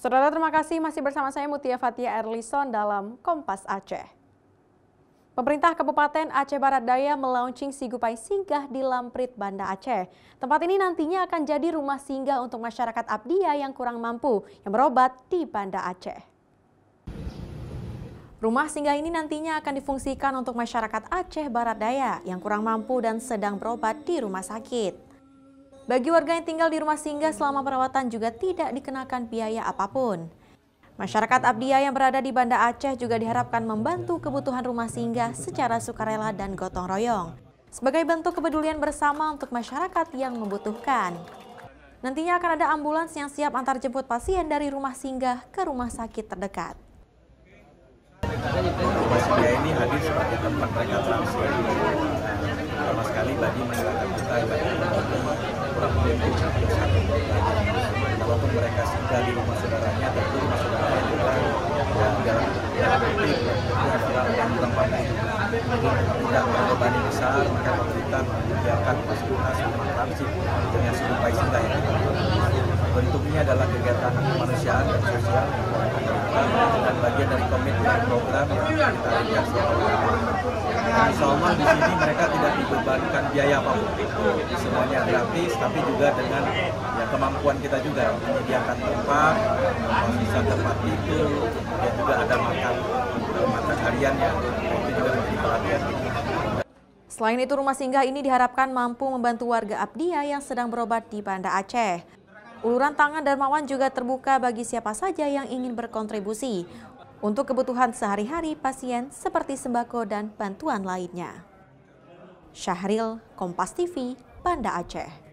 Saudara, terima kasih masih bersama saya Mutia Fatia Erlison dalam Kompas Aceh. Pemerintah Kabupaten Aceh Barat Daya melaunching Sigupai Singgah di Lamprit, Banda Aceh. Tempat ini nantinya akan jadi rumah singgah untuk masyarakat Abdiya yang kurang mampu yang berobat di Banda Aceh. Rumah singgah ini nantinya akan difungsikan untuk masyarakat Aceh Barat Daya yang kurang mampu dan sedang berobat di rumah sakit. Bagi warga yang tinggal di rumah singgah selama perawatan juga tidak dikenakan biaya apapun. Masyarakat Abdiya yang berada di Banda Aceh juga diharapkan membantu kebutuhan rumah singgah secara sukarela dan gotong royong sebagai bentuk kepedulian bersama untuk masyarakat yang membutuhkan. Nantinya akan ada ambulans yang siap antar jemput pasien dari rumah singgah ke rumah sakit terdekat. Rumah singgah ini hadir sebagai tempat mereka transit. Pertama sekali bagi masyarakat kita yang kurang mampu, walaupun mereka singgah di rumah saudaranya, tentu rumah saudaranya juga dalam kurang mampu. Tidak berbanding besar, maka pemerintah menyediakan fasilitas rumah transit dengan Sigupai Singgah yang kita bentuknya adalah kegiatan kemanusiaan dan sosial dan bagian dari komitmen program yang kita lakukan selama. Insya Allah di sini mereka tidak dibebankan biaya apapun, semuanya gratis, tapi juga dengan kemampuan kita juga menyediakan tempat, bisa tempat tidur, dan juga ada makan harian yang itu juga menjadi perhatian. Selain itu, rumah singgah ini diharapkan mampu membantu warga Abdiya yang sedang berobat di Banda Aceh. Uluran tangan dermawan juga terbuka bagi siapa saja yang ingin berkontribusi untuk kebutuhan sehari-hari pasien seperti sembako dan bantuan lainnya. Syahril, Kompas TV, Banda Aceh.